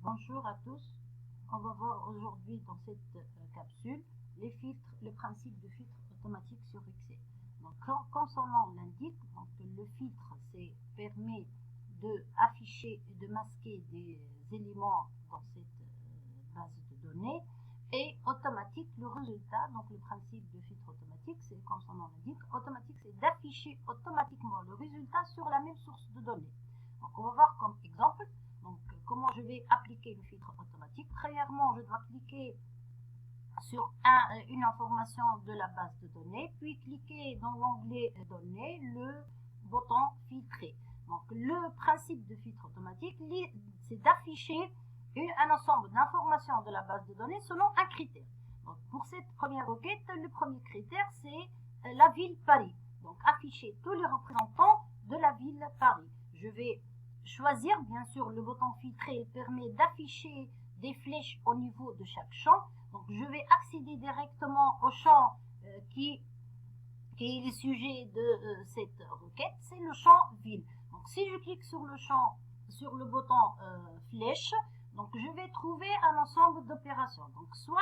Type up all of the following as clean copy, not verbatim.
Bonjour à tous. On va voir aujourd'hui dans cette capsule les filtres, le principe de filtre automatique sur Excel. Donc, comme son nom l'indique, le filtre permet d'afficher et de masquer des éléments dans cette base de données et automatique le résultat. Donc le principe de filtre automatique, c'est comme son nom l'indique, automatique, c'est d'afficher automatiquement le résultat sur la même source de données. Donc on va voir comme exemple. Donc, comment je vais appliquer le filtre automatique. Premièrement, je dois cliquer sur une information de la base de données, puis cliquer dans l'onglet données, le bouton filtrer. Donc, le principe de filtre automatique, c'est d'afficher un ensemble d'informations de la base de données selon un critère. Donc, pour cette première requête, le premier critère, c'est la ville Paris. Donc, afficher tous les représentants de la ville Paris. Je vais choisir, bien sûr, le bouton filtrer permet d'afficher des flèches au niveau de chaque champ. Donc, je vais accéder directement au champ qui est le sujet de cette requête, c'est le champ ville. Donc, si je clique sur le bouton flèche, donc je vais trouver un ensemble d'opérations. Donc, soit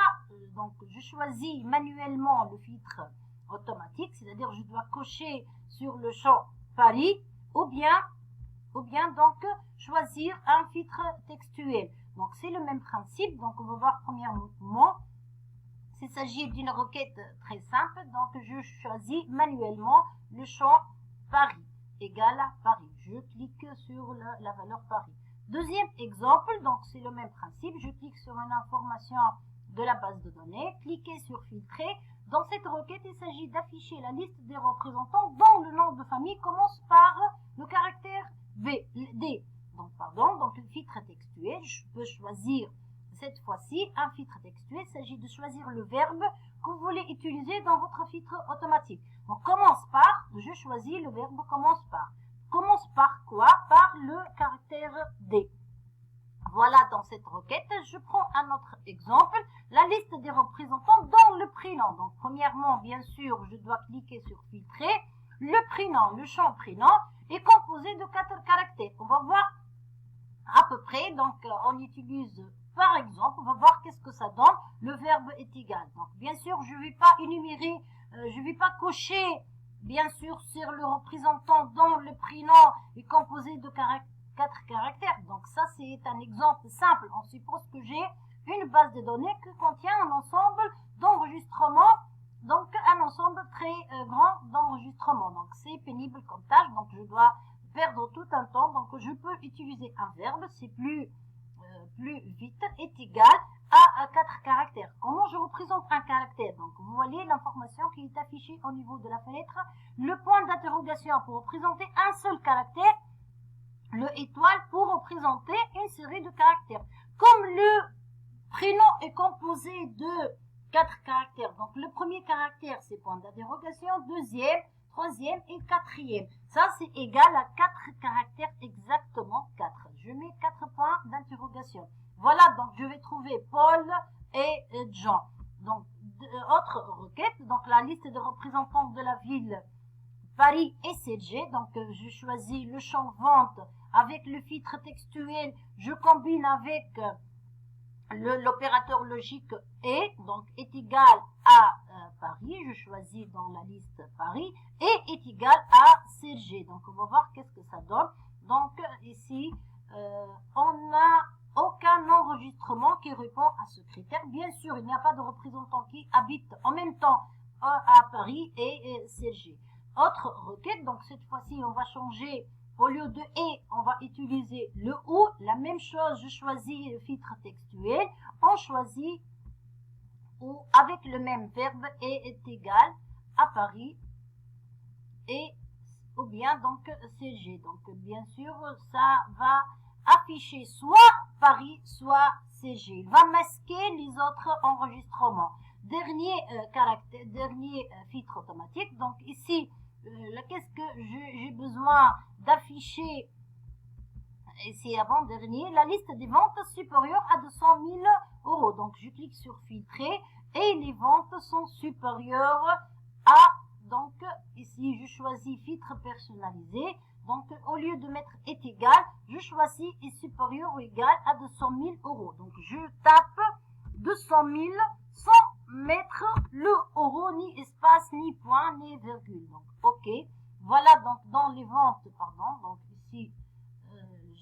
je choisis manuellement le filtre automatique, c'est-à-dire je dois cocher sur le champ Paris, ou bien donc choisir un filtre textuel. Donc c'est le même principe. Donc on va voir premièrement, s'il s'agit d'une requête très simple, donc je choisis manuellement le champ Paris égal à Paris. Je clique sur la valeur Paris. Deuxième exemple, donc c'est le même principe. Je clique sur une information de la base de données, cliquez sur filtrer. Dans cette requête, il s'agit d'afficher la liste des représentants dont le nom de famille commence par le caractère D. Donc le filtre textuel, je peux choisir cette fois-ci un filtre textuel. Il s'agit de choisir le verbe que vous voulez utiliser dans votre filtre automatique. Donc commence par, je choisis le verbe commence par. Commence par quoi? Par le caractère D. Voilà, dans cette requête, je prends un autre exemple, la liste des représentants dans le prénom. Donc premièrement, bien sûr, je dois cliquer sur filtrer. Le prénom, le champ prénom est composé de 4 caractères. On va voir à peu près, donc on utilise par exemple, on va voir qu'est-ce que ça donne, le verbe est égal. Donc bien sûr, je ne vais pas énumérer, je ne vais pas cocher, bien sûr, sur le représentant dont le prénom est composé de 4 caractères. Donc ça, c'est un exemple simple. On suppose que j'ai une base de données qui contient un ensemble d'enregistrements, donc un ensemble très grand d'enregistrements. Donc c'est pénible comme tâche, donc je dois perdre tout un temps. Donc je peux utiliser un verbe, c'est plus vite, est égal à 4 caractères. Comment je représente un caractère? Donc vous voyez l'information qui est affichée au niveau de la fenêtre, le point d'interrogation pour représenter un seul caractère, le étoile pour représenter une série de caractères. Comme le prénom est composé de 4 caractères, donc le premier caractère c'est point d'interrogation, deuxième, troisième et quatrième. Ça c'est égal à 4 caractères, exactement 4. Je mets 4 points d'interrogation. Voilà, donc je vais trouver Paul et Jean. Donc autre requête, donc la liste de représentants de la ville Paris et CG. Donc je choisis le champ vente avec le filtre textuel, je combine avec l'opérateur logique et, donc est égal à Paris, je choisis dans la liste Paris, et est égal à CG. Donc on va voir qu'est-ce que ça donne. Donc ici, on n'a aucun enregistrement qui répond à ce critère. Bien sûr, il n'y a pas de représentant qui habite en même temps à Paris et CG. Autre requête, donc cette fois-ci, on va changer. Au lieu de et, on va utiliser le ou. La même chose, je choisis le filtre textuel. On choisit ou avec le même verbe et est égal à Paris et ou bien donc CG. Donc bien sûr, ça va afficher soit Paris, soit CG. Il va masquer les autres enregistrements. Dernier caractère, dernier filtre automatique. Donc ici, qu'est-ce que j'ai besoin d'afficher? Et c'est avant-dernier, la liste des ventes supérieures à 200 000 euros. Donc je clique sur filtrer et les ventes sont supérieures à, donc ici je choisis filtre personnalisé, Donc, au lieu de mettre est égal, je choisis est supérieur ou égal à 200 000 euros. Donc, je tape 200 000 sans mettre le euro, ni espace, ni point, ni virgule. Donc, OK. Voilà, donc, dans les ventes, pardon, donc ici,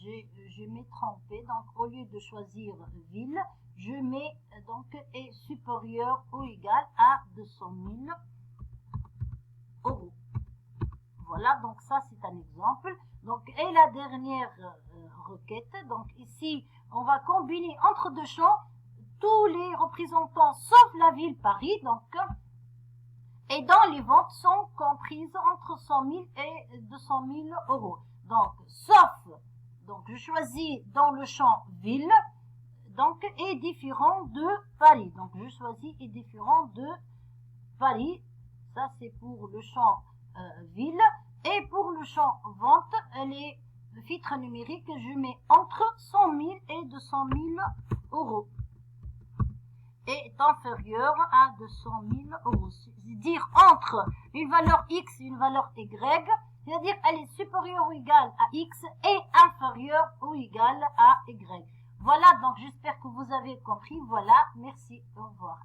je m'ai trompé. Donc, au lieu de choisir ville, je mets donc est supérieur ou égal à 200 000 euros. Voilà, donc ça c'est un exemple. Donc, et la dernière requête, donc ici, on va combiner entre deux champs tous les représentants sauf la ville Paris, donc, et dans les ventes sont comprises entre 100 000 et 200 000 euros. Donc, sauf, donc je choisis dans le champ ville, donc est différent de Paris. Donc, je choisis est différent de Paris. Ça, c'est pour le champ ville. Et pour le champ vente, les filtres numériques, je mets entre 100 000 et 200 000 euros. Est inférieur à 200 000 euros. C'est-à-dire entre une valeur X et une valeur Y, c'est-à-dire elle est supérieure ou égale à X et inférieure ou égale à Y. Voilà, donc j'espère que vous avez compris. Voilà, merci, au revoir.